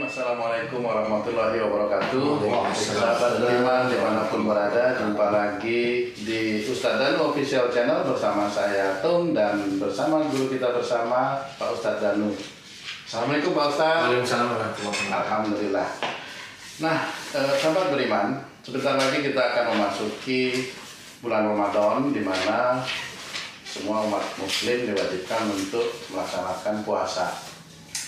Assalamualaikum warahmatullahi wabarakatuh. Sahabat beriman dimanapun berada, jumpa lagi di Ustadz Danu Official Channel bersama saya Tung dan bersama guru kita bersama Pak Ustadz Danu. Assalamualaikum Pak Ustadz. Waalaikumsalam warahmatullahi wabarakatuh. Alhamdulillah. Nah, sahabat beriman, sebentar lagi kita akan memasuki bulan Ramadan di mana semua umat muslim diwajibkan untuk melaksanakan puasa.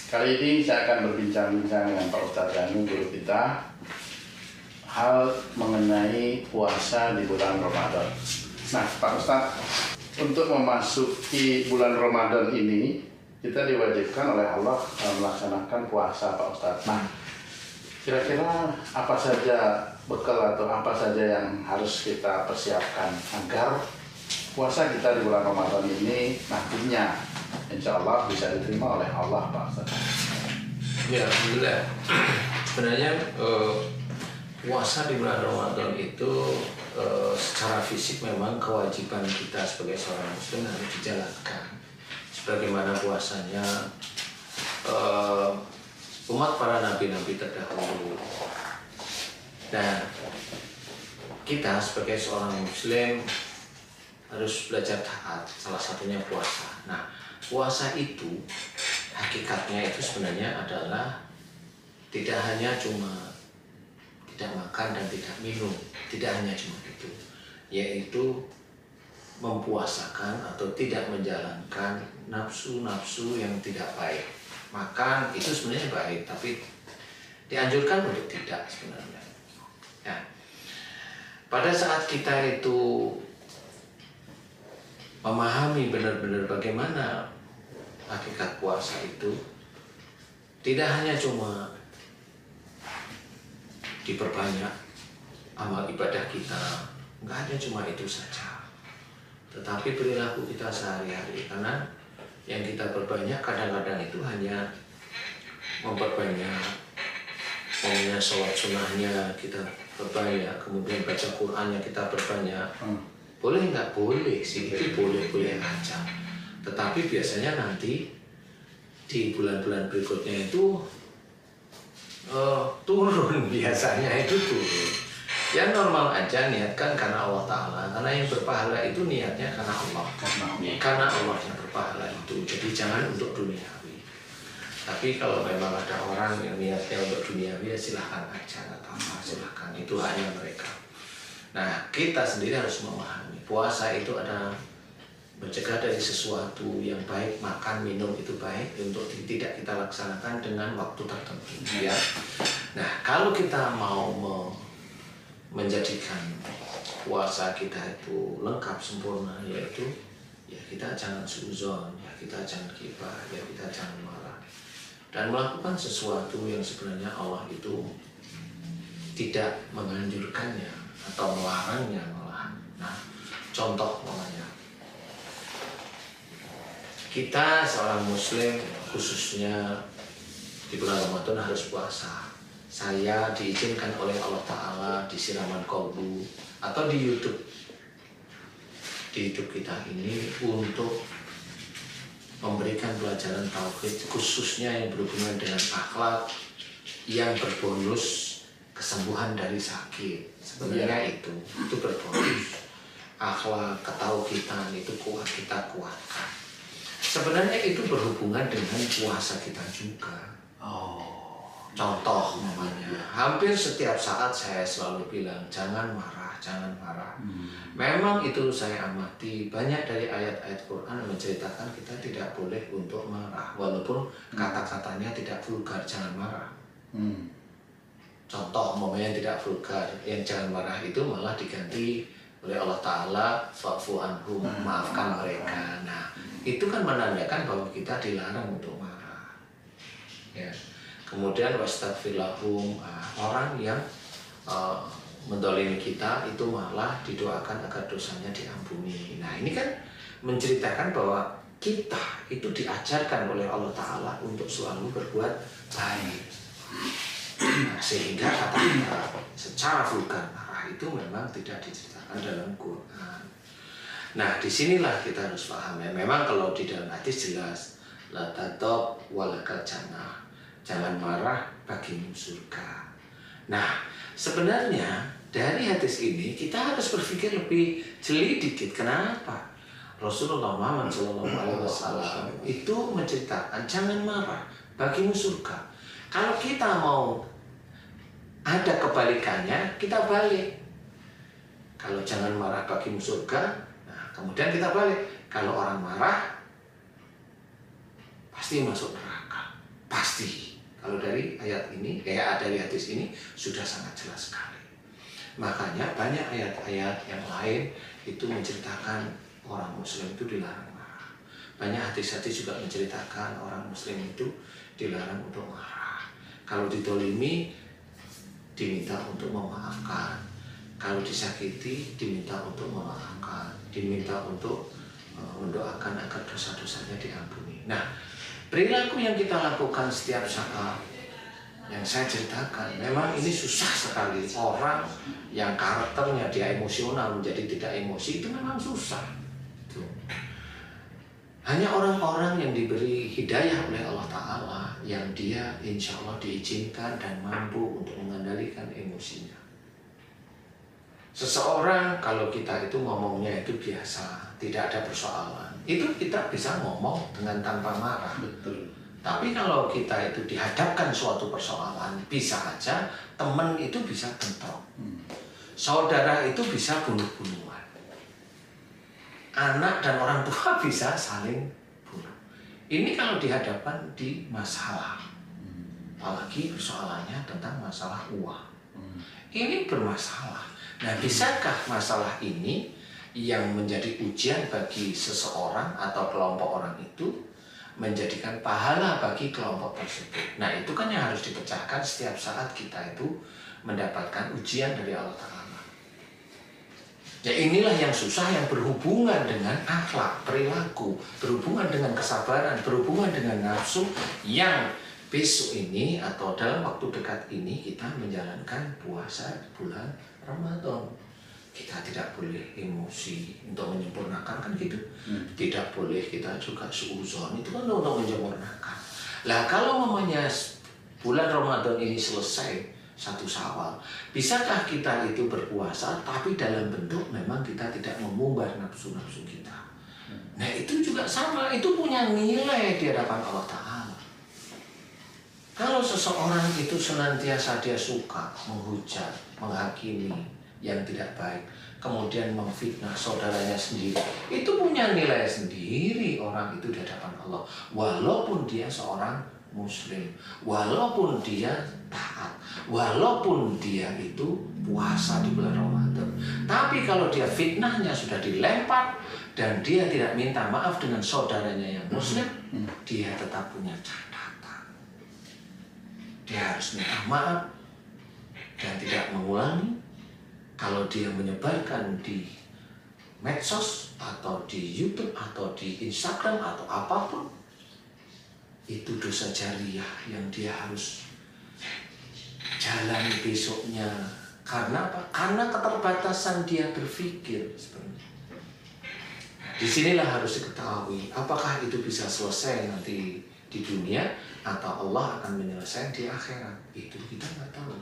Kali ini saya akan berbincang-bincang dengan Pak Ustadz Danu, guru kita, hal mengenai puasa di bulan Ramadan. Nah, Pak Ustadz, untuk memasuki bulan Ramadan ini, kita diwajibkan oleh Allah melaksanakan puasa, Pak Ustadz. Nah, kira-kira apa saja bekal atau apa saja yang harus kita persiapkan agar puasa kita di bulan Ramadan ini nantinya insya Allah bisa diterima oleh Allah, Pak Ustadz. Ya, alhamdulillah. Sebenarnya puasa di bulan Ramadan itu secara fisik memang kewajiban kita sebagai seorang muslim harus dijalankan. Sebagaimana puasanya umat para nabi-nabi terdahulu. Dan kita sebagai seorang muslim harus belajar taat, salah satunya puasa. Nah, puasa itu hakikatnya itu sebenarnya adalah tidak hanya cuma tidak makan dan tidak minum, tidak hanya cuma itu, yaitu mempuasakan atau tidak menjalankan nafsu-nafsu yang tidak baik. Makan itu sebenarnya baik, tapi dianjurkan untuk tidak sebenarnya. Ya. Pada saat kita itu memahami benar-benar bagaimana hakikat puasa itu, tidak hanya cuma diperbanyak amal ibadah kita, nggak hanya cuma itu saja, tetapi perilaku kita sehari-hari. Karena yang kita perbanyak kadang-kadang itu hanya memperbanyak, pokoknya sholat sunnahnya kita perbanyak, kemudian baca Qurannya kita perbanyak. Boleh nggak boleh sih, itu boleh-boleh aja. Tetapi biasanya nanti di bulan-bulan berikutnya itu turun, biasanya itu turun. Ya normal aja, niatkan karena Allah Ta'ala. Karena yang berpahala itu niatnya karena Allah. Karena Allah yang berpahala itu. Jadi jangan untuk duniawi. Tapi kalau memang ada orang yang niatnya untuk duniawi, ya silahkan aja, nggak apa-apa, silahkan. Itu hanya mereka. Nah, kita sendiri harus memahami puasa itu ada mencegah dari sesuatu yang baik, makan, minum itu baik untuk tidak kita laksanakan dengan waktu tertentu. Ya. Nah, kalau kita mau menjadikan puasa kita itu lengkap sempurna, yaitu ya kita jangan suuzon, ya kita jangan gibah, ya kita jangan marah, dan melakukan sesuatu yang sebenarnya Allah itu tidak menganjurkannya atau melarangnya malahan. Nah, contoh namanya, kita seorang muslim khususnya di bulan Ramadan harus puasa. Saya diizinkan oleh Allah Ta'ala di siraman kolbu atau di YouTube, di hidup kita ini untuk memberikan pelajaran tauhid khususnya yang berhubungan dengan akhlak yang berbonus kesembuhan dari sakit. Sebenarnya itu berbonus. Akhlak, ketauhidan itu kuat, kita kuatkan. Sebenarnya itu berhubungan dengan puasa kita juga. Contoh namanya, hampir setiap saat saya selalu bilang jangan marah, jangan marah. Memang itu saya amati banyak dari ayat-ayat Quran menceritakan kita tidak boleh untuk marah, walaupun kata-katanya tidak vulgar, jangan marah. Contoh momennya tidak vulgar, yang jangan marah itu malah diganti oleh Allah Ta'ala fa'fu anhum, maafkan mereka. Nah, itu kan menandakan bahwa kita dilarang untuk marah. Ya. Kemudian wastaghfir lahum, orang yang mendolimi kita itu malah didoakan agar dosanya diampuni. Nah, ini kan menceritakan bahwa kita itu diajarkan oleh Allah Ta'ala untuk selalu berbuat baik. Nah, sehingga kata-kata secara vulgar marah itu memang tidak diceritakan dalam Quran. Nah, disinilah kita harus paham ya. Memang kalau di dalam hadis jelas la tadab walakal jannah, jangan marah, bagimu surga. Nah, sebenarnya dari hadis ini kita harus berpikir lebih jeli dikit. Kenapa? Rasulullah Muhammad SAW itu menceritakan jangan marah, bagimu surga. Kalau kita mau ada kebalikannya, kita balik. Kalau jangan marah, bagimu surga. Nah, kemudian kita balik. Kalau orang marah, pasti masuk neraka. Pasti. Kalau dari ayat ini, dari hadis ini sudah sangat jelas sekali. Makanya banyak ayat-ayat yang lain itu menceritakan orang Muslim itu dilarang marah. Banyak hadis-hadis juga menceritakan orang Muslim itu dilarang untuk marah. Kalau ditolimi, diminta untuk memaafkan. Kalau disakiti, diminta untuk memaafkan. Diminta untuk mendoakan agar dosa-dosanya diampuni. Nah, perilaku yang kita lakukan setiap saat yang saya ceritakan, memang ini susah sekali. Orang yang karakternya dia emosional menjadi tidak emosi itu memang susah. Tuh. Hanya orang-orang yang diberi hidayah oleh Allah Ta'ala yang dia insya Allah diizinkan dan mampu untuk mengendalikan emosinya. Seseorang kalau kita itu ngomongnya itu biasa, tidak ada persoalan, itu kita bisa ngomong dengan tanpa marah. Betul. Tapi kalau kita itu dihadapkan suatu persoalan, bisa aja teman itu bisa bentrok, saudara itu bisa bunuh-bunuhan, anak dan orang tua bisa saling bunuh. Ini kalau dihadapkan di masalah, apalagi persoalannya tentang masalah uang, ini bermasalah. Nah, bisakah masalah ini yang menjadi ujian bagi seseorang atau kelompok orang itu menjadikan pahala bagi kelompok tersebut? Nah, itu kan yang harus dipecahkan setiap saat kita itu mendapatkan ujian dari Allah Ta'ala. Ya, inilah yang susah, yang berhubungan dengan akhlak, perilaku, berhubungan dengan kesabaran, berhubungan dengan nafsu, yang besok ini atau dalam waktu dekat ini kita menjalankan puasa bulan Ramadan. Kita tidak boleh emosi untuk menyempurnakan, kan gitu. Tidak boleh kita juga suuzon, itu kan untuk menyempurnakan. Lah kalau namanya bulan Ramadan ini selesai, 1 Syawal, bisakah kita itu berpuasa tapi dalam bentuk memang kita tidak mengumbar nafsu-nafsu kita? Nah, itu juga sama, itu punya nilai di hadapan Allah Ta'ala. Kalau seseorang itu senantiasa dia suka menghujat, menghakimi yang tidak baik, kemudian memfitnah saudaranya sendiri, itu punya nilai sendiri orang itu di hadapan Allah. Walaupun dia seorang Muslim, walaupun dia taat, walaupun dia itu puasa di bulan Ramadan, tapi kalau dia fitnahnya sudah dilempar dan dia tidak minta maaf dengan saudaranya yang Muslim, dia tetap punya catatan. Dia harus minta maaf dan tidak mengulangi. Kalau dia menyebarkan di medsos atau di YouTube atau di Instagram atau apapun, itu dosa jariah yang dia harus jalani besoknya. Karena apa? Karena keterbatasan dia berpikir sebenarnya. Disinilah harus diketahui apakah itu bisa selesai nanti di dunia atau Allah akan menyelesaikan di akhirat. Itu kita nggak tahu.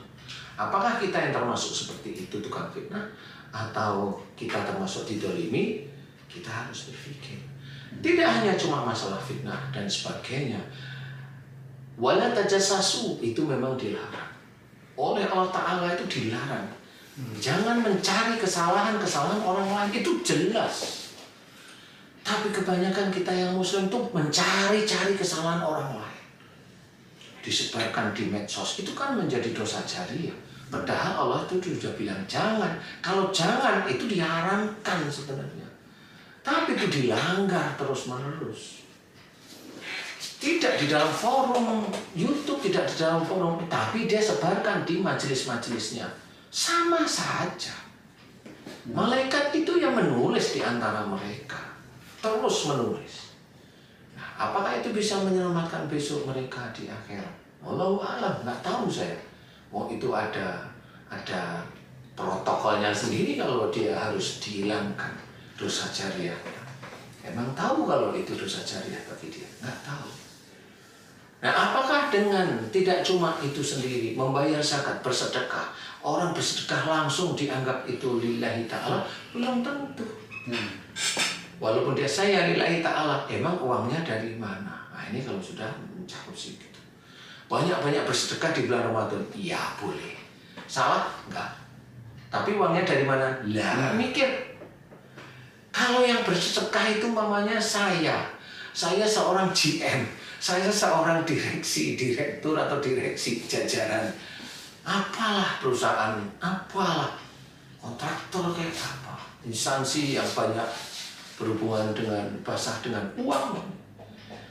Apakah kita yang termasuk seperti itu tukang fitnah, atau kita termasuk didolimi? Kita harus berpikir. Tidak hanya cuma masalah fitnah dan sebagainya. Wala tajassasu, itu memang dilarang. Oleh Allah Ta'ala itu dilarang. Jangan mencari kesalahan-kesalahan orang lain, itu jelas. Tapi kebanyakan kita yang Muslim itu mencari-cari kesalahan orang lain, disebarkan di medsos, itu kan menjadi dosa jariah. Padahal Allah itu sudah bilang jangan. Kalau jangan itu diharamkan sebenarnya, tapi itu dilanggar terus-menerus. Tidak di dalam forum YouTube, tidak di dalam forum, tapi dia sebarkan di majelis-majelisnya. Sama saja. Malaikat itu yang menulis di antara mereka, terus menulis. Nah, apakah itu bisa menyelamatkan besok mereka di akhirat? Wallahu a'lam, nggak tahu saya. Oh, itu ada protokolnya sendiri kalau dia harus dihilangkan dosa jariah. Emang tahu kalau itu dosa jariah bagi dia? Nggak tahu. Nah, apakah dengan tidak cuma itu sendiri, membayar zakat, bersedekah, orang bersedekah langsung dianggap itu lillahi ta'ala? Belum tentu. Walaupun dia saya lillahi ta'ala, emang uangnya dari mana? Nah, ini kalau sudah mencakup situ. Banyak-banyak bersedekah di bulan Ramadan, ya boleh. Salah? Enggak. Tapi uangnya dari mana? Lah, mikir. Kalau yang bersedekah itu mamanya saya seorang GM, saya seorang direktur atau direksi jajaran, apalah perusahaan, apalah kontraktor kayak apa, instansi yang banyak berhubungan dengan basah dengan uang.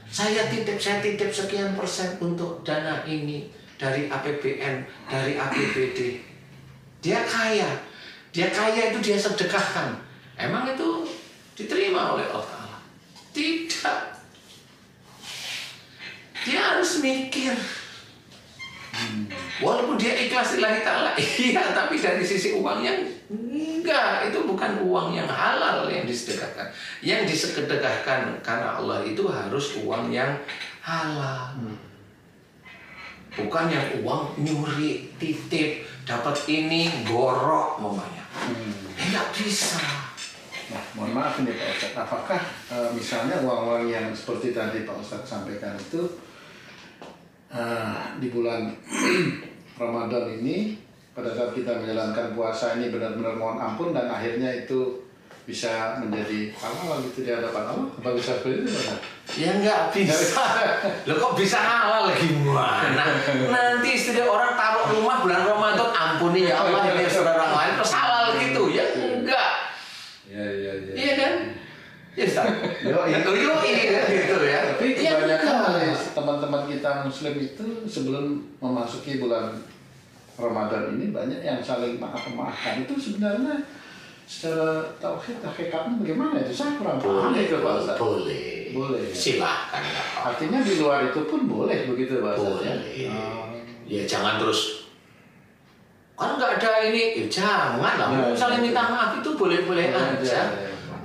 Saya titip sekian persen untuk dana ini dari APBN, dari APBD. Dia kaya itu dia sedekahkan. Emang itu diterima oleh Allah Ta'ala? Tidak. Dia harus mikir. Walaupun dia ikhlas lillahi ta'ala, iya, tapi dari sisi uangnya enggak, itu bukan uang yang halal yang disedekahkan. Yang disedekahkan karena Allah itu harus uang yang halal. Bukan yang uang nyuri, titip, dapat ini, gorok mamanya. Enggak bisa. Nah, mohon maaf nih Pak Ustadz, apakah misalnya uang-uang yang seperti tadi Pak Ustadz sampaikan itu di bulan Ramadan ini, pada saat kita menjalankan puasa ini benar-benar mohon ampun dan akhirnya itu bisa menjadi halal gitu di hadapan Allah? Apa bisa seperti itu Pak? Ya nggak bisa. Loh kok bisa halal gimana? Nanti istilah orang taruh rumah bulan Ramadan, ampuni ya Allah ini saudara orang lain terus halal gitu. Ya enggak. Iya kan? Ya Ustaz. Yo gitu ya. Tapi kebanyakan teman-teman kita Muslim itu sebelum memasuki bulan Ramadan ini banyak yang saling maaf-maafkan. Itu sebenarnya secara tauhid hakikatnya bagaimana itu? Saya kurang paham itu Pak Ustaz. Boleh. Silahkan. Artinya di luar itu pun boleh begitu Pak Ustaz? Boleh. Ya jangan terus kan nggak ada ini, jangan lah. Mau saling minta maaf itu boleh-boleh aja.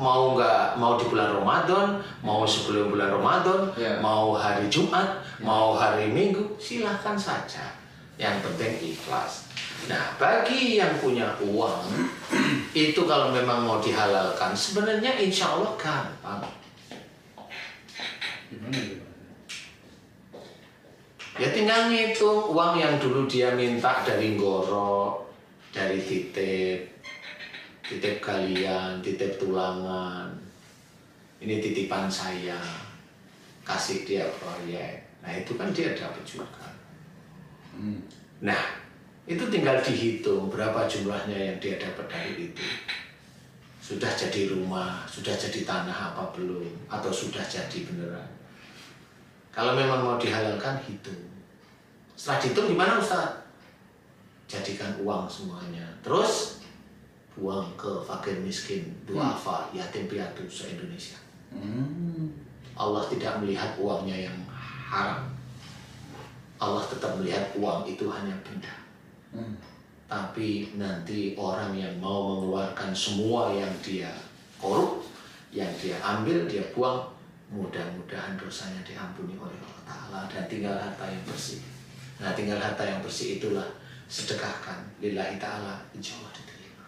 Mau di bulan Ramadan, mau sebelum bulan Ramadan, mau hari Jumat, mau hari Minggu, silahkan saja. Yang penting ikhlas. Nah, bagi yang punya uang, itu kalau memang mau dihalalkan, sebenarnya insya Allah gampang. Ya tinggal ngitung uang yang dulu dia minta dari Goro, dari titip kalian, titip tulangan. Ini titipan saya, kasih dia proyek. Nah itu kan dia dapat juga. Nah itu tinggal dihitung berapa jumlahnya yang dia dapat dari itu. Sudah jadi rumah, sudah jadi tanah apa belum, atau sudah jadi beneran. Kalau memang mau dihalalkan, hitung. Setelah dihitung gimana Ustaz? Jadikan uang semuanya. Terus buang ke fakir miskin, duafa, yatim piatu se-Indonesia. Allah tidak melihat uangnya yang haram. Allah tetap melihat uang itu hanya benda. Tapi nanti orang yang mau mengeluarkan semua yang dia korup, yang dia ambil, dia buang, mudah-mudahan dosanya diampuni oleh Allah Ta'ala dan tinggal harta yang bersih. Nah tinggal harta yang bersih itulah sedekahkan lillahi ta'ala, insya Allah diterima.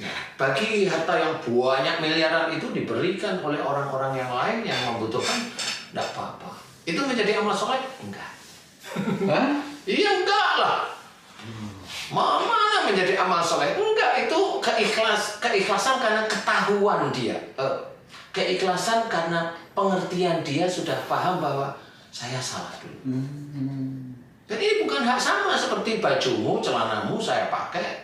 Nah bagi harta yang banyak miliaran itu diberikan oleh orang-orang yang lain yang membutuhkan, tidak apa-apa. Itu menjadi amal soleh? Enggak. Iya enggak lah. Mana menjadi amal soleh? Enggak, itu keikhlasan karena ketahuan dia. Keikhlasan karena pengertian dia sudah paham bahwa saya salah dulu. Jadi ini bukan hak sama seperti bajumu, celanamu saya pakai,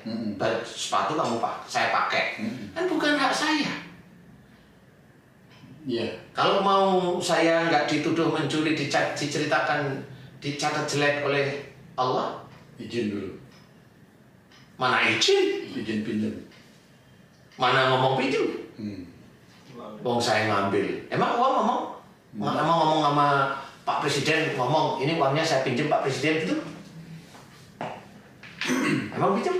sepatu kamu saya pakai. Kan bukan hak saya. Kalau mau saya nggak dituduh mencuri, diceritakan, dicatat jelek oleh Allah, izin dulu. Mana izin? Izin pinjam. Mana ngomong pinjam? Wong saya ngambil. Emang uang ngomong? Emang ngomong sama Pak Presiden, ngomong ini uangnya saya pinjam Pak Presiden itu? Emang pinjam?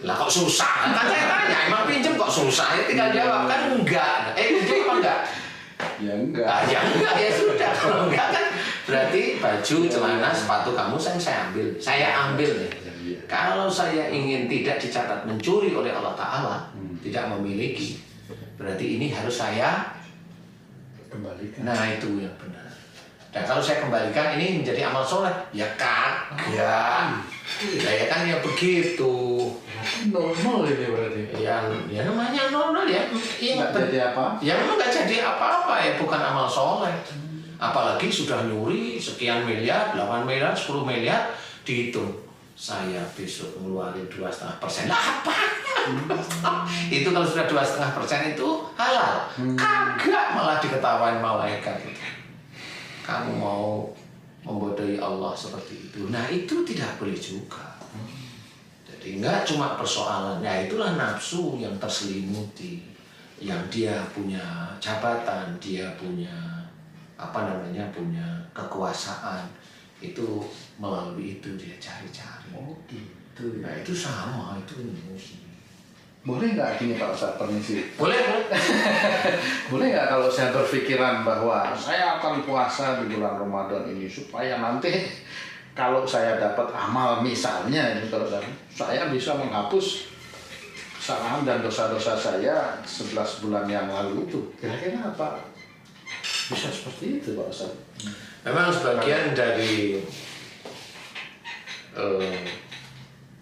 Lah kok susah? Kan saya tanya, emang pinjam kok susah? Ya tinggal jawab kan enggak. Pinjam apa enggak? Ya enggak. Ya enggak, ya sudah. Kalau enggak kan berarti baju, celana, sepatu kamu saya ambil. Saya ambil nih. Iya. Kalau saya ingin tidak dicatat mencuri oleh Allah Ta'ala, tidak memiliki, berarti ini harus saya Kembalikan. Nah itu yang benar. Dan kalau saya kembalikan ini menjadi amal soleh, ya kagak. Ya kan ya begitu. Normal ini berarti. Ya namanya normal ya. Nggak jadi apa? Ya memang nggak jadi apa-apa ya, bukan amal soleh. Apalagi sudah nyuri sekian miliar, 8 miliar, 10 miliar, dihitung. Saya besok ngeluarin 2,5%. Lah apanya? Itu kalau sudah 2,5% itu halal. Kagak, malah diketawain malaikat itu. Kamu mau membodohi Allah seperti itu. Nah itu tidak boleh juga. Jadi enggak cuma persoalan. Ya itulah nafsu yang terselimuti. Yang dia punya jabatan, dia punya punya kekuasaan. Itu melalui itu dia cari-cari. Oh gitu. Nah itu sama, itu emosi. Boleh nggak gini Pak Ustadz, permisi? Boleh. Boleh nggak kalau saya berpikiran bahwa saya akan puasa di bulan Ramadan ini supaya nanti kalau saya dapat amal misalnya, kalau saya bisa menghapus kesalahan dan dosa-dosa saya 11 bulan yang lalu itu. Kira-kira apa? Bisa seperti itu Pak Ustadz? Memang sebagian dari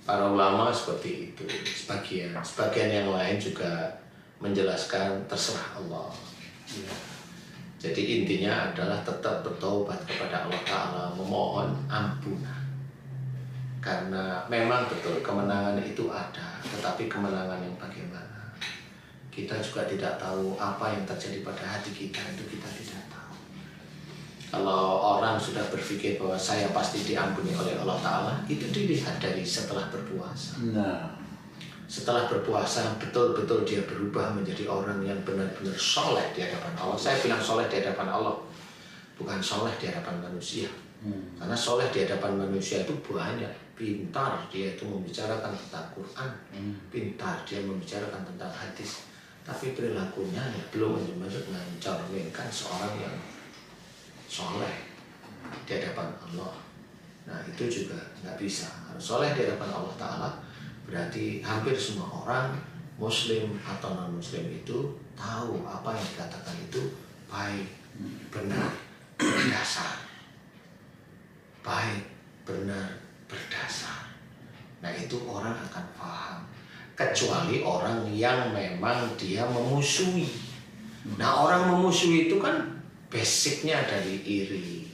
para ulama seperti itu, sebagian yang lain juga menjelaskan terserah Allah. Ya. Jadi intinya adalah tetap bertobat kepada Allah Ta'ala, memohon ampunan. Karena memang betul kemenangan itu ada, tetapi kemenangan yang bagaimana? Kita juga tidak tahu apa yang terjadi pada hati kita, itu kita tidak tahu. Kalau orang sudah berpikir bahwa saya pasti diampuni oleh Allah Ta'ala, itu dilihat dari setelah berpuasa. Nah, Setelah berpuasa, betul-betul dia berubah menjadi orang yang benar-benar soleh di hadapan Allah. Saya bilang soleh di hadapan Allah, bukan soleh di hadapan manusia. Karena soleh di hadapan manusia itu banyak. Pintar dia itu membicarakan tentang Quran, pintar dia membicarakan tentang hadis. Tapi perilakunya ya belum mencerminkan seorang yang soleh di hadapan Allah. Nah itu juga nggak bisa. Soleh di hadapan Allah Ta'ala berarti hampir semua orang Muslim atau non Muslim itu tahu apa yang dikatakan itu baik, benar, berdasar. Baik, benar, berdasar. Nah itu orang akan paham. Kecuali orang yang memang dia memusuhi. Nah orang memusuhi itu kan basicnya dari iri.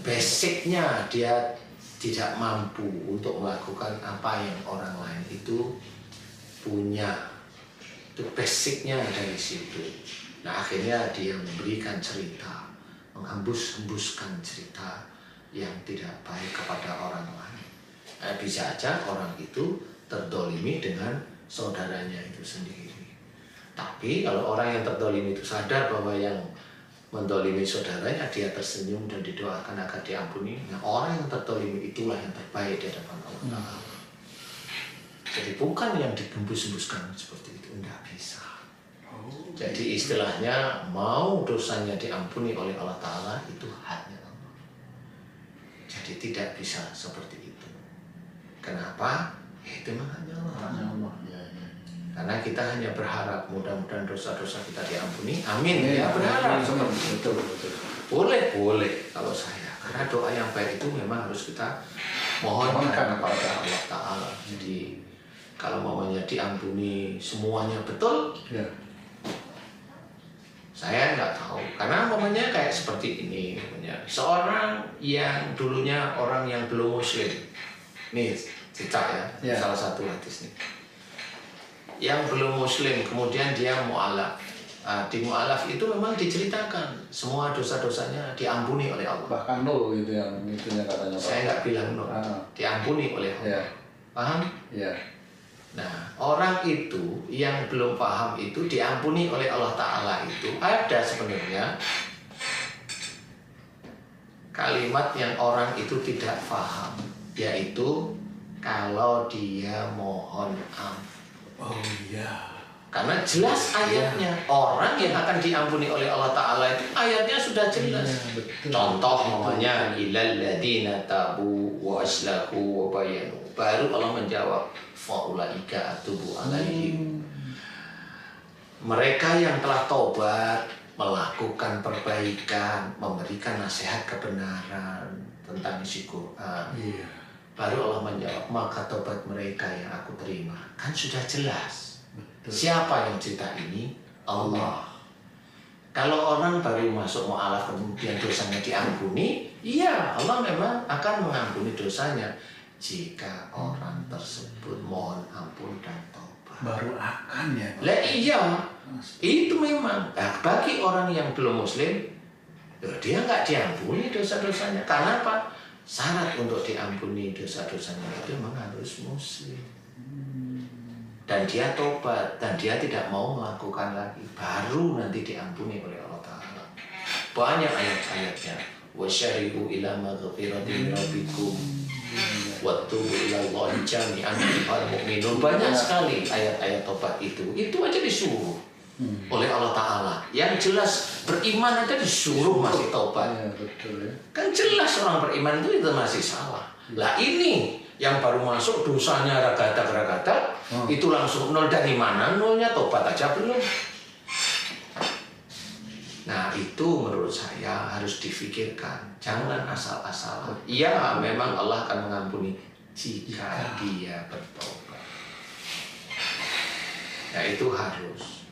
Basicnya dia tidak mampu untuk melakukan apa yang orang lain itu punya. Itu basicnya dari situ. Nah akhirnya dia memberikan cerita, menghembus-hembuskan cerita yang tidak baik kepada orang lain. Nah, bisa aja orang itu terdolimi dengan saudaranya itu sendiri. Tapi kalau orang yang terdolimi itu sadar bahwa yang mendolimi saudaranya, dia tersenyum dan didoakan agar diampuni. Nah, orang yang terdolimi itulah yang terbaik di hadapan Allah. Jadi bukan yang digembus-gembuskan seperti itu, tidak bisa. Jadi istilahnya mau dosanya diampuni oleh Allah Ta'ala itu haknya Allah. Jadi tidak bisa seperti itu. Kenapa? Itu hanya Allah. Karena kita hanya berharap mudah-mudahan dosa-dosa kita diampuni. Amin. Ya berharap. Betul. Boleh kalau saya. Karena doa yang baik itu memang harus kita mohonkan kepada Allah Ta'ala. Jadi kalau maunya diampuni semuanya betul, Ya. saya nggak tahu. Karena mamanya kayak seperti ini. Seorang yang dulunya orang yang belum Muslim. Nih, cicak ya. Salah satu hadis nih. Yang belum Muslim, kemudian dia mu'alaf. Di mu'alaf itu memang diceritakan semua dosa-dosanya diampuni oleh Allah. Bahkan nol gitu yang itunya katanya Pak. Saya nggak bilang nol, diampuni oleh Allah. Paham? Iya. Nah, orang itu yang belum paham itu diampuni oleh Allah Ta'ala itu ada sebenarnya kalimat yang orang itu tidak paham, yaitu kalau dia mohon ampun. Oh iya. Karena jelas ayatnya, orang yang akan diampuni oleh Allah Ta'ala itu ayatnya sudah jelas. Contoh namanya ilal ladina tabu wa aslahu wa bayanu. Baru Allah menjawab faulaika atubu alaihim. Mereka yang telah taubat, melakukan perbaikan, memberikan nasihat kebenaran tentang isi Quran. Baru Allah menjawab, maka taubat mereka yang aku terima. Kan sudah jelas. Siapa yang cerita ini? Allah. Kalau orang baru masuk mu'alaf kemudian dosanya diampuni, iya Allah memang akan mengampuni dosanya jika orang tersebut mohon ampun dan taubat. Baru akan ya. Lah iya, itu memang. Nah, bagi orang yang belum muslim, dia nggak diampuni dosa-dosanya. Karena apa? Syarat untuk diampuni dosa-dosanya itu memang harus muslim. Dan dia tobat, dan dia tidak mau melakukan lagi, baru nanti diampuni oleh Allah Ta'ala. Banyak ayat-ayatnya. Wasyari'u ila maghfiratin rabbikum wattubu ila Allahi jami'an ayyuhal mu'minun. Banyak sekali ayat-ayat tobat itu aja disuruh oleh Allah Ta'ala. Yang jelas beriman aja disuruh masih tobat. Kan jelas orang beriman itu masih salah. Lah ini yang baru masuk dosanya ragata-ragata, itu langsung nol. Dari mana nolnya? Tobat aja belum. Nah itu menurut saya harus difikirkan. Jangan asal-asalan. Iya memang Allah akan mengampuni jika dia bertobat. Nah itu harus.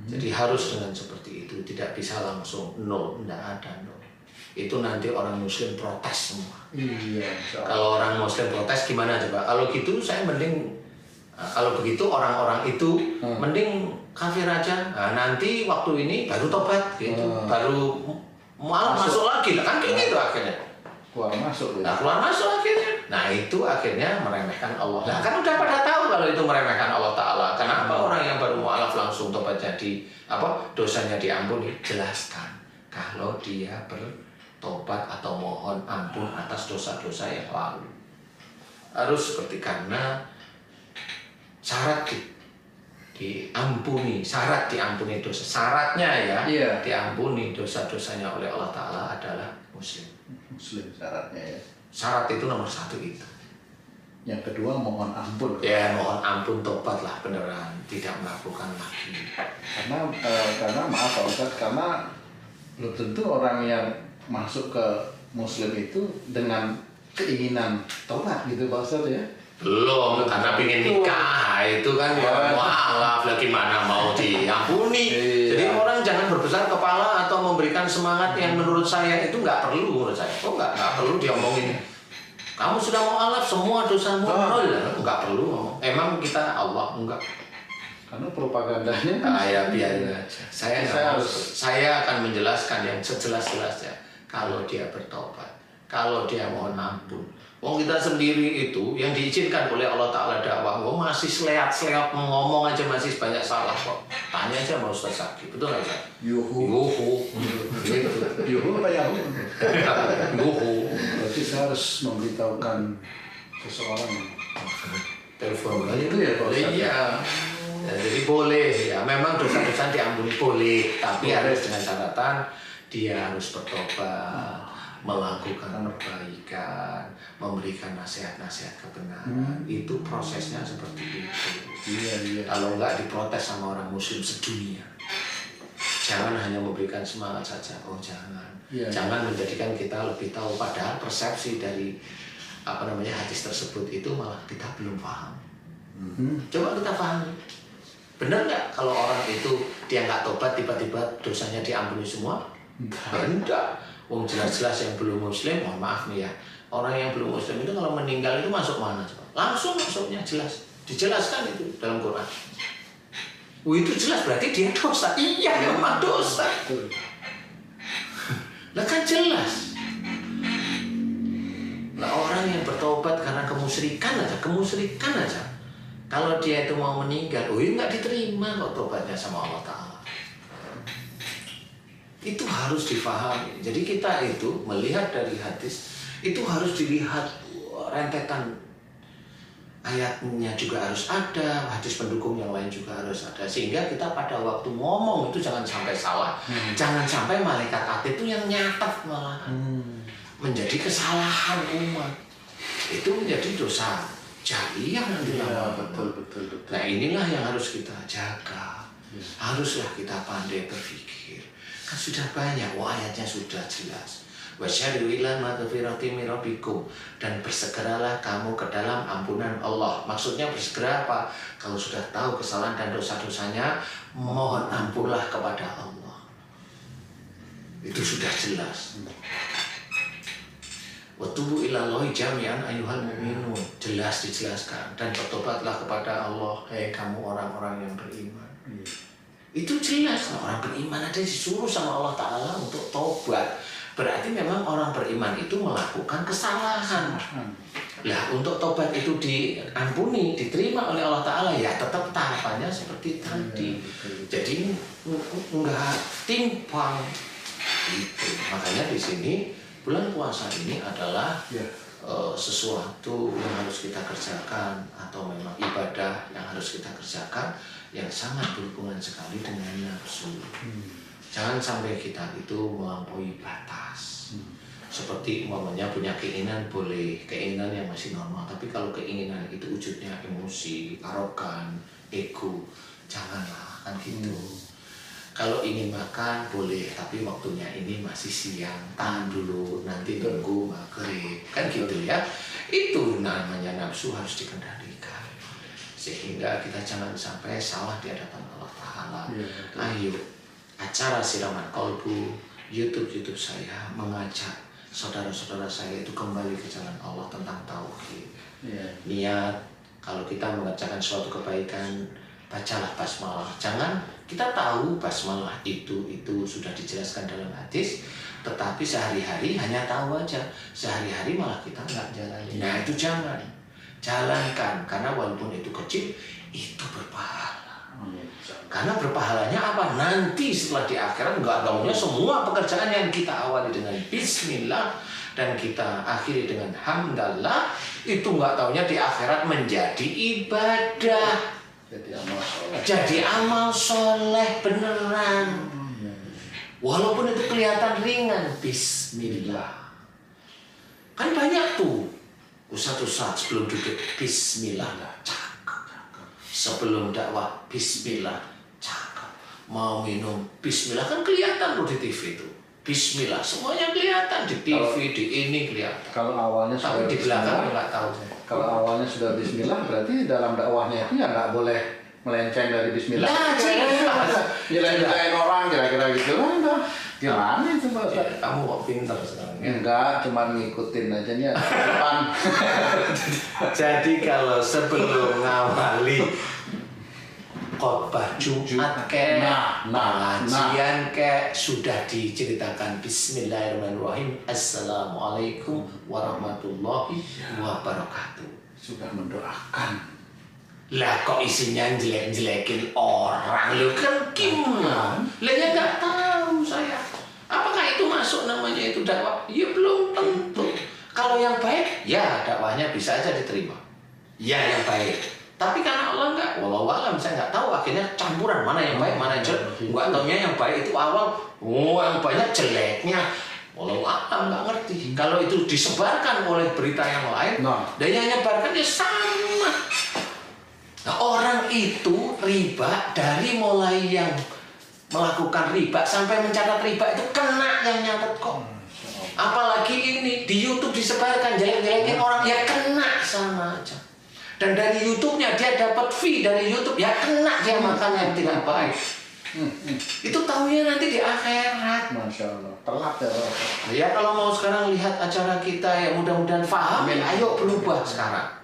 Jadi harus dengan seperti itu. Tidak bisa langsung nol. Tidak ada nol. Itu nanti orang muslim protes semua. Iya. Kalau orang muslim protes gimana coba? Kalau gitu saya mending, kalau begitu orang-orang itu mending kafir aja. Nah, nanti waktu ini baru tobat gitu, baru malah masuk lagi, kan kayak gitu akhirnya. Keluar masuk. Nah keluar masuk akhirnya. Nah itu akhirnya meremehkan Allah. Nah kan udah pada tahu kalau itu meremehkan Allah Ta'ala. Kenapa orang yang baru mu'alaf langsung tobat jadi dosanya diampuni? Jelaskan kalau dia bertobat atau mohon ampun atas dosa-dosa yang lalu. Harus seperti karena syarat diampuni, syarat diampuni dosa. Syaratnya ya, diampuni dosa-dosanya oleh Allah Ta'ala adalah muslim. Muslim syaratnya ya. Syarat itu nomor satu itu. Yang kedua mohon ampun. Ya mohon ampun, tobat lah beneran, tidak melakukan lagi. Karena maaf Pak Ustadz, karena belum tentu orang yang masuk ke muslim itu dengan keinginan tobat gitu Pak Ustadz ya. Belum, karena pengen nikah itu kan mu'alaf lagi mana mau diampuni. Jadi orang jangan berbesar kepala atau memberikan semangat yang menurut saya itu nggak perlu menurut saya. Nggak perlu diomongin. Kamu sudah mu'alaf semua dosamu nol, nggak perlu ngomong. Emang kita Allah enggak. Karena propagandanya ya biarin aja. Saya akan menjelaskan yang sejelas-jelasnya. Kalau dia bertobat, kalau dia mohon ampun. Wong kita sendiri itu yang diizinkan oleh Allah Ta'ala dakwah, masih seleat-seleat ngomong aja masih banyak salah kok. Tanya aja sama Ustaz Zaki, betul nggak Ustaz? Yuhu. Yuhu apa Yahu? Yuhu. Berarti saya harus memberitahukan seseorang. Telepon itu ya Pak Ustaz? Iya. Ya, jadi boleh ya, memang dosa-dosa diampuni boleh, tapi harus dengan catatan dia harus bertobat, melakukan perbaikan, memberikan nasihat-nasihat kebenaran. Itu prosesnya seperti itu. Iya. Kalau nggak diprotes sama orang muslim sedunia. Jangan hanya memberikan semangat saja. Jangan. Jangan menjadikan kita lebih tahu, padahal persepsi dari hadis tersebut itu malah kita belum paham. Coba kita pahami. Benar nggak kalau orang itu dia nggak tobat tiba-tiba dosanya diampuni semua? Enggak. Wong jelas-jelas yang belum muslim, mohon maaf nih ya, orang yang belum muslim itu kalau meninggal itu masuk mana? Langsung masuknya jelas, dijelaskan itu dalam Quran. Itu jelas berarti dia dosa. Iya memang dosa. Lah kan jelas. Nah orang yang bertobat karena kemusyrikan aja. Kalau dia itu mau meninggal, nggak diterima kok tobatnya sama Allah Ta'ala. Itu harus difahami. Jadi kita itu melihat dari hadis itu harus dilihat rentetan ayatnya juga harus ada, hadis pendukung yang lain juga harus ada, sehingga kita pada waktu ngomong itu jangan sampai salah, jangan sampai malaikat hati itu yang nyatet malah menjadi kesalahan umat, itu menjadi dosa jariah nanti lama. Betul. Nah inilah yang harus kita jaga, haruslah kita pandai berpikir. Kan sudah banyak, ayatnya sudah jelas. Wasyari'u ila maghfirati min rabbikum, dan bersegeralah kamu ke dalam ampunan Allah. Maksudnya bersegera apa? Kalau sudah tahu kesalahan dan dosa-dosanya, mohon ampunlah kepada Allah. Itu sudah jelas. Wa tubu ilallahi jami'an ayyuhal mu'minun, jelas dijelaskan, dan bertobatlah kepada Allah, kamu orang-orang yang beriman. Itu jelas, orang beriman ada disuruh sama Allah Ta'ala untuk tobat. Berarti memang orang beriman itu melakukan kesalahan. Lah untuk tobat itu diampuni, diterima oleh Allah Ta'ala, ya tetap tahapannya seperti tadi. Jadi enggak timpang itu. Makanya di sini bulan puasa ini adalah sesuatu yang harus kita kerjakan, atau memang ibadah yang harus kita kerjakan yang sangat berhubungan sekali dengan nafsu. Jangan sampai kita itu melampaui batas. Seperti umpamanya punya keinginan, boleh keinginan yang masih normal, tapi kalau keinginan itu wujudnya emosi, arogan, ego, janganlah, kan gitu. Kalau ingin makan boleh, tapi waktunya ini masih siang, tahan dulu, nanti tunggu maghrib, kan gitu ya. Itu namanya nafsu harus dikendalikan, sehingga kita jangan sampai salah di hadapan Allah Ta'ala. Ayo, acara Siraman Kolbu, YouTube saya mengajak saudara-saudara saya itu kembali ke jalan Allah tentang tauhid. Niat, kalau kita mengerjakan suatu kebaikan, bacalah basmalah. Jangan, kita tahu basmalah itu sudah dijelaskan dalam hadis, tetapi sehari-hari hanya tahu aja, sehari-hari malah kita nggak jalani. Nah itu jangan, jalankan, karena walaupun itu kecil, itu berpahala. Karena berpahalanya apa? Nanti setelah di akhirat nggak taunya semua pekerjaan yang kita awali dengan bismillah dan kita akhiri dengan hamdallah, itu nggak taunya di akhirat menjadi ibadah, jadi amal soleh beneran. Walaupun itu kelihatan ringan, bismillah. Kan banyak tuh ustaz-ustaz sebelum duduk bismillah, sebelum dakwah bismillah, cakep. Mau minum bismillah, kan kelihatan tuh di TV itu. Bismillah, semuanya kelihatan di TV, di ini kelihatan. Kalau awalnya tapi di belakang nggak tahu. Kalau awalnya sudah bismillah, berarti dalam dakwahnya itu ya nggak boleh melenceng dari bismillah. Nah, nyelain orang kira-kira gitu. Gimana itu Pak Ustaz? Kamu kok pinter sekarang? Enggak, cuma ngikutin aja nih. Jadi kalau sebelum ngawali khotbah Jumat pengajian sudah diceritakan bismillahirrahmanirrahim, assalamualaikum warahmatullahi wabarakatuh. Sudah mendoakan. Lah kok isinya jelek-jelekin orang, lu kan gimana? Lah ya nggak tahu saya. Apakah itu masuk namanya itu dakwah? Ya belum tentu. Kalau yang baik, ya dakwahnya bisa aja diterima. Ya yang baik. Tapi karena Allah nggak, walau alam saya nggak tahu, akhirnya campuran mana yang baik mana yang jelek. Nggak taunya yang baik itu awal, yang banyak jeleknya. Walau alam nggak ngerti. Kalau itu disebarkan oleh berita yang lain, dan yang menyebarkan ya sama. Nah, orang itu riba dari mulai yang melakukan riba sampai mencatat riba itu kena yang nyatet kok. Apalagi ini di YouTube disebarkan jelek-jelekin orang, ya kena sama aja. Dan dari YouTube-nya dia dapat fee dari YouTube, ya kena dia makan yang tidak baik. Itu tahunya nanti di akhirat. Masya Allah, telat ya Pak. Ya kalau mau sekarang lihat acara kita ya mudah-mudahan paham, ayo berubah sekarang.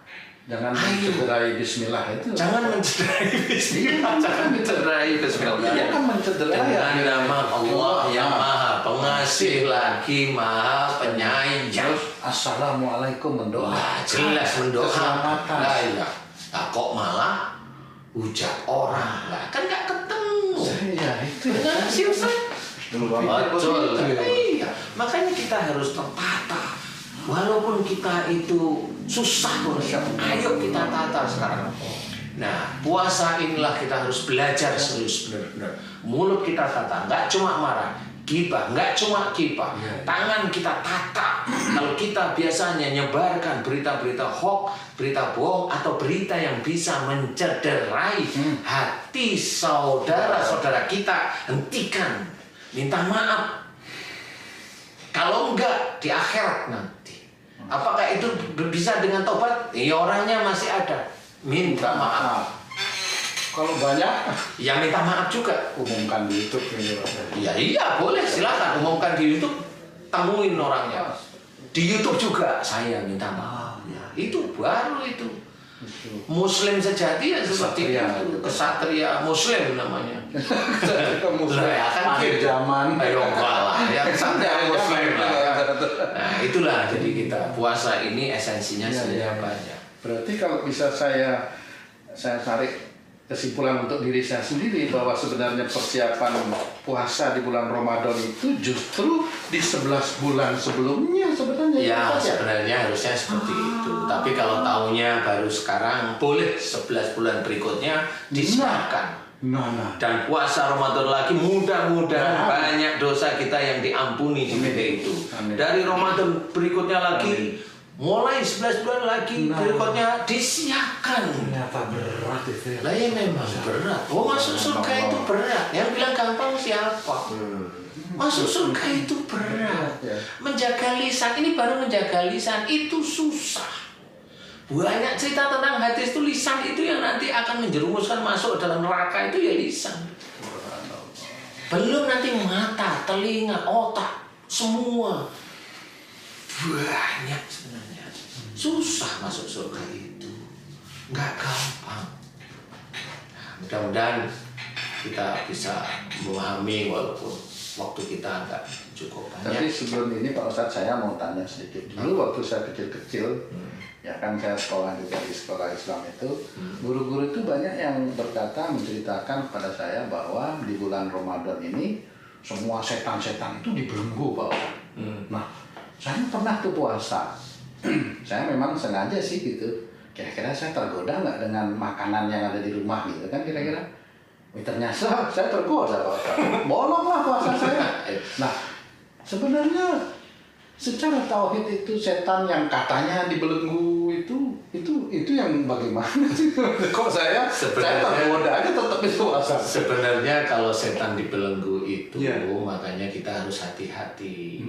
Jangan mencederai bismillah itu. Jangan mencederai bismillah. Jangan mencederai bismillah. Iya kan mencederai. Dengan nama Allah yang Maha Pengasih lagi Maha Penyayang. Assalamualaikum mendoa. Jelas mendoa. Keselamatan. Nah, iya. Nah, kok malah hujat orang? Lah kan nggak ketemu. Iya itu. Dengan siapa? Betul. Iya. Makanya kita harus tertata. Walaupun kita itu susah, ayo kita tata sekarang. Nah, puasa inilah kita harus belajar serius benar-benar. Mulut kita tata, nggak cuma marah, gibah, nggak cuma gibah. Tangan kita tata. Kalau kita biasanya nyebarkan berita-berita hoax, berita bohong, atau berita yang bisa mencederai hati saudara-saudara kita, hentikan, minta maaf. Kalau enggak, di akhirat nanti. Apakah itu bisa dengan tobat? Ya orangnya masih ada. Minta maaf. Kalau banyak, ya minta maaf juga. umumkan di YouTube ini. Iya boleh, silakan umumkan di YouTube. Temuin orangnya. Di YouTube juga saya minta maaf. Ya, itu baru itu. Muslim sejati ya seperti itu. Kesatria Muslim namanya. Muslim ya kan akhir gitu. zaman. Ayo lah, ya kesatria Muslim lah. Nah itulah jadi kita puasa ini esensinya sebenarnya banyak. Berarti kalau bisa saya tarik kesimpulan untuk diri saya sendiri bahwa sebenarnya persiapan puasa di bulan Ramadan itu justru di 11 bulan sebelumnya sebenarnya. Ya sebenarnya harusnya seperti itu. Tapi kalau tahunya baru sekarang, boleh 11 bulan berikutnya disiapkan. Dan puasa Ramadan lagi, mudah-mudahan banyak dosa kita yang diampuni di titik itu. Dari Ramadan berikutnya lagi, mulai 11 bulan lagi berikutnya disiapkan. Ternyata berat itu. Lah ya memang berat. Oh masuk surga itu berat. Yang bilang gampang siapa? Masuk surga itu berat. Menjaga lisan, ini baru menjaga lisan itu susah. Banyak cerita tentang hati itu, lisan itu yang nanti akan menjerumuskan masuk dalam neraka itu ya lisan. Belum nanti mata, telinga, otak, semua. Banyak sebenarnya. Susah masuk surga itu. Nggak gampang. Nah, mudah-mudahan kita bisa memahami walaupun waktu kita nggak cukup banyak. Tapi sebelum ini Pak Ustadz, saya mau tanya sedikit. Dulu waktu saya kecil-kecil, ya kan saya sekolah juga di sekolah Islam itu, guru-guru itu banyak yang berkata, menceritakan kepada saya bahwa di bulan Ramadan ini semua setan-setan itu dibelenggu Pak Ustadz. Nah, saya pernah tuh puasa. Saya memang sengaja sih gitu. Kira-kira saya tergoda nggak dengan makanan yang ada di rumah gitu kan kira-kira. Ternyata saya tergoda Pak Ustadz. Bolonglah puasa saya. Nah, sebenarnya secara tauhid itu setan yang katanya dibelenggu itu yang bagaimana sih? Kok saya tergoda aja tetap itu puasa. Sebenarnya kalau setan dibelenggu itu, makanya kita harus hati-hati.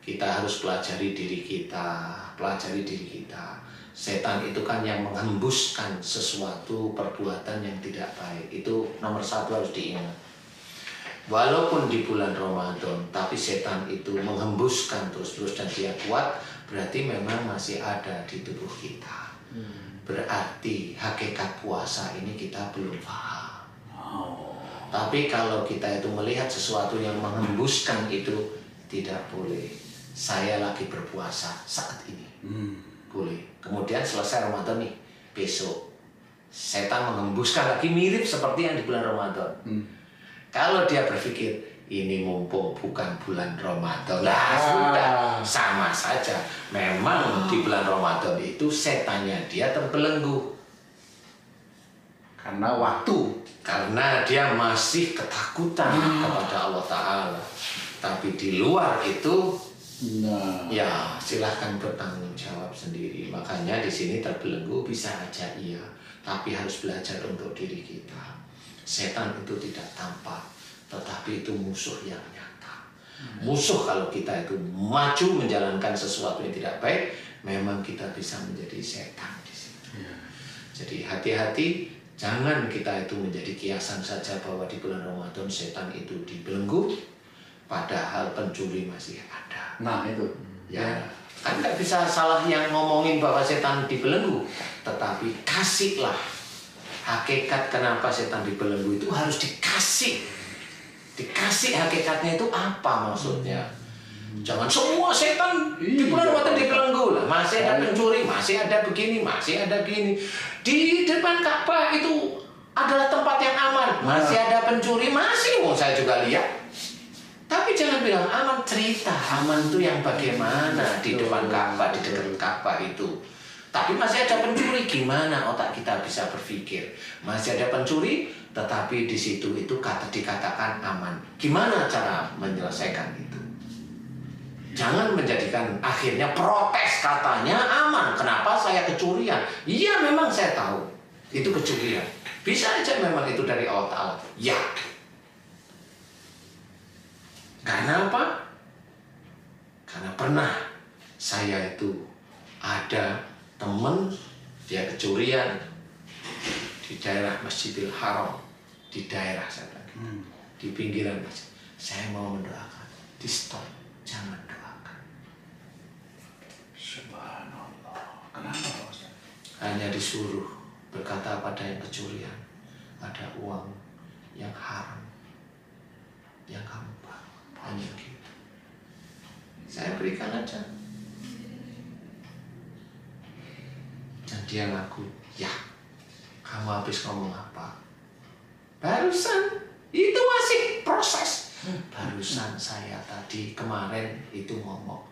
Kita harus pelajari diri kita. Setan itu kan yang menghembuskan sesuatu perbuatan yang tidak baik. Itu nomor satu harus diingat. Walaupun di bulan Ramadan, tapi setan itu menghembuskan terus-terus dan dia kuat, berarti memang masih ada di tubuh kita. Berarti hakikat puasa ini kita belum paham. Tapi kalau kita itu melihat sesuatu yang menghembuskan itu, tidak boleh. Saya lagi berpuasa saat ini. Boleh. Kemudian selesai Ramadan nih, besok setan menghembuskan lagi mirip seperti yang di bulan Ramadan. Kalau dia berpikir ini mumpung bukan bulan Ramadan, lah sudah sama saja. Memang di bulan Ramadan itu setannya dia terbelenggu karena waktu, karena dia masih ketakutan kepada Allah Ta'ala. Tapi di luar itu, ya silahkan bertanggung jawab sendiri. Makanya di sini terbelenggu bisa aja iya, tapi harus belajar untuk diri kita. Setan itu tidak tampak, tetapi itu musuh yang nyata. Musuh kalau kita itu maju menjalankan sesuatu yang tidak baik, memang kita bisa menjadi setan di situ. Jadi hati-hati, jangan kita itu menjadi kiasan saja bahwa di bulan Ramadan setan itu dibelenggu, padahal pencuri masih ada. Nah itu, kan nggak bisa salah yang ngomongin bahwa setan dibelenggu, tetapi kasihlah hakikat kenapa setan dibelenggu itu harus dikasih hakikatnya itu apa maksudnya. Jangan semua setan di bulan Ramadan dibelenggu lah. Masih ada pencuri, masih ada begini, masih ada begini. Di depan Ka'bah itu adalah tempat yang aman, masih ada pencuri, masih mau saya juga lihat. Tapi Tapi jangan bilang aman, cerita aman itu yang bagaimana di depan Ka'bah, di dekat Ka'bah itu. Tapi masih ada pencuri, gimana otak kita bisa berpikir? Masih ada pencuri, tetapi di situ itu dikatakan aman. Gimana cara menyelesaikan itu? Jangan menjadikan akhirnya protes, katanya aman. Kenapa saya kecurian? Iya, memang saya tahu itu kecurian. Bisa aja memang itu dari Allah Ta'ala. Ya. Karena apa? Karena pernah saya itu ada teman, dia kecurian di daerah Masjidil Haram, di daerah saya bilang, di pinggiran masjid. Saya mau mendoakan, di stop, jangan doakan. Subhanallah. Kenapa Ustaz? Hanya disuruh berkata pada yang kecurian, ada uang yang haram yang kamu bawa, hanya gitu. Saya berikan aja. Dan dia ngaku, ya, kamu habis ngomong apa? Barusan, itu masih proses. Barusan saya tadi kemarin itu ngomong,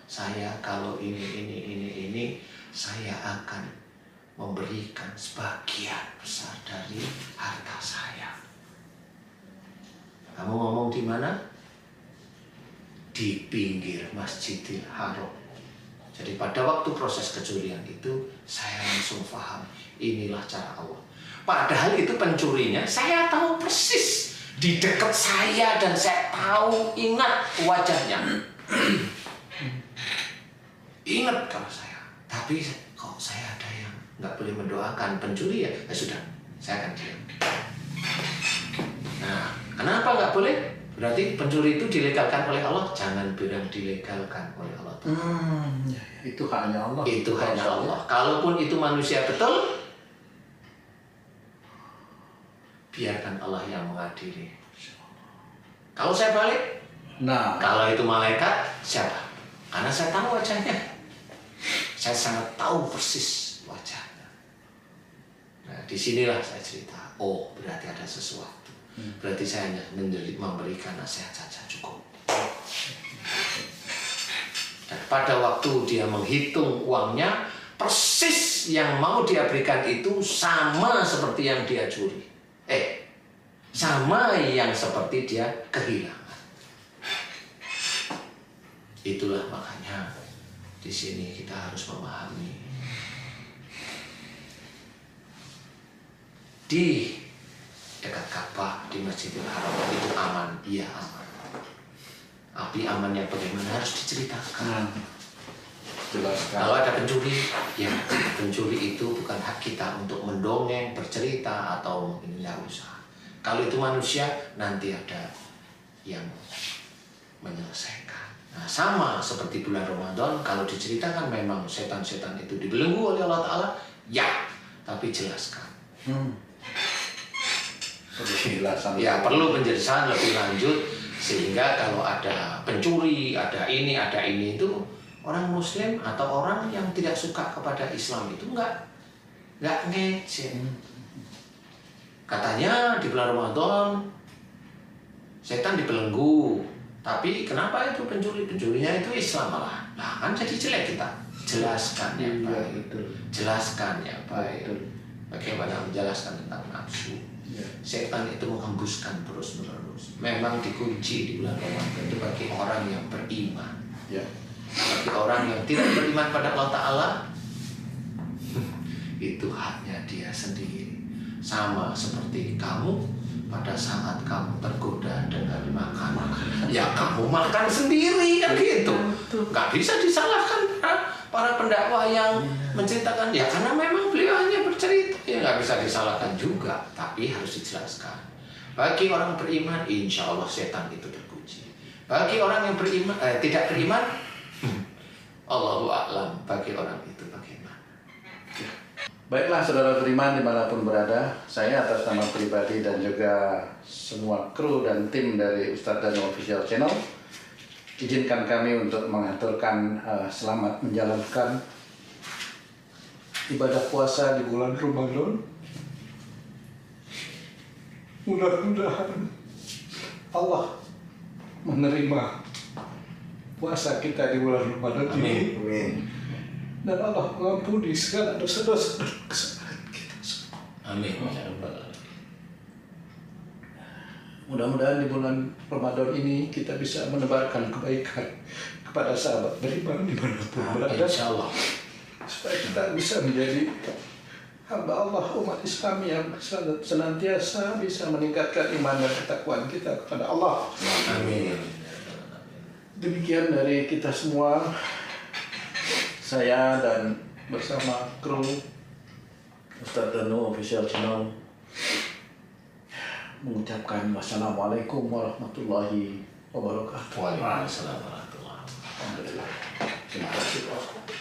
saya kalau ini, saya akan memberikan sebagian besar dari harta saya. Kamu ngomong di mana? Di pinggir Masjidil Haram. Jadi pada waktu proses kecurian itu, saya langsung paham, inilah cara Allah. Padahal itu pencurinya, saya tahu persis di dekat saya dan saya tahu, ingat wajahnya. Ingat kalau saya. Tapi kok saya ada yang nggak boleh mendoakan pencuri ya? Ya sudah, saya akan diam. Nah, kenapa nggak boleh? Berarti pencuri itu dilegalkan oleh Allah. Jangan bilang dilegalkan oleh Allah. Itu hanya Allah. Itu hanya Allah. Kalaupun itu manusia betul, biarkan Allah yang mengadili. Kalau saya balik, Nah, kalau itu malaikat, siapa? Karena saya tahu wajahnya. Saya sangat tahu persis wajahnya. Nah, disinilah saya cerita. Oh, berarti ada sesuatu. Berarti saya hanya memberikan nasihat saja cukup. Dan pada waktu dia menghitung uangnya, persis yang mau dia berikan itu sama seperti yang dia curi. Sama yang seperti dia kehilangan. Itulah makanya di sini kita harus memahami. Di dekat Ka'bah, di Masjidil Haram itu aman, iya aman. Tapi amannya bagaimana harus diceritakan. jelaskan. Kalau ada pencuri, ya pencuri itu bukan hak kita untuk mendongeng, bercerita atau mungkin nggak usah. Kalau itu manusia, nanti ada yang menyelesaikan. Nah, sama seperti bulan Ramadan, kalau diceritakan memang setan-setan itu dibelenggu oleh Allah Ta'ala, ya, tapi jelaskan. Perlu penjelasan. Ya, perlu penjelasan lebih lanjut, sehingga kalau ada pencuri, ada ini itu, orang Muslim atau orang yang tidak suka kepada Islam itu nggak ngecek. Katanya di bulan Ramadan setan dibelenggu, tapi kenapa itu pencurinya itu Islam malah? Nah, kan jadi jelek kita. Jelaskan yang baik. Jelaskan yang baik. Bagaimana menjelaskan tentang nafsu? Setan itu menghembuskan terus-menerus. Memang dikunci di bulan Ramadan itu bagi orang yang beriman. Bagi orang yang tidak beriman pada Allah Ta'ala, itu haknya dia sendiri. Sama seperti kamu, pada saat kamu tergoda dengan makanan, ya kamu makan sendiri kan gitu. Gak bisa disalahkan para pendakwa yang menceritakan, ya karena memang beliau hanya bercerita, ya gak bisa disalahkan juga. Tapi harus dijelaskan. Bagi orang beriman, insya Allah setan itu terkunci. Bagi orang yang beriman, tidak beriman, Allahu a'lam bagi orang itu bagaimana. Baiklah saudara beriman dimanapun berada, saya atas nama pribadi dan juga semua kru dan tim dari Ustadz Daniel Official Channel, izinkan kami untuk mengaturkan selamat menjalankan ibadah puasa di bulan Ramadan. Mudah-mudahan Allah menerima puasa kita di bulan Ramadan ini. Amin. Dan Allah mengampuni segala dosa-dosa dan kesalahan kita semua. Amin. Ya Rabbal Alamin. Mudah-mudahan di bulan Ramadan ini kita bisa menebarkan kebaikan kepada sahabat beriman dimanapun berada, Insya Allah. supaya kita bisa menjadi hamba Allah, umat Islam yang senantiasa bisa meningkatkan iman dan ketakwaan kita kepada Allah. Amin. Demikian dari kita semua, saya dan bersama kru Ustadz Danu Official Channel mengucapkan wassalamualaikum warahmatullahi wabarakatuh. Waalaikumsalam warahmatullahi wabarakatuh. Alhamdulillah. Terima kasih.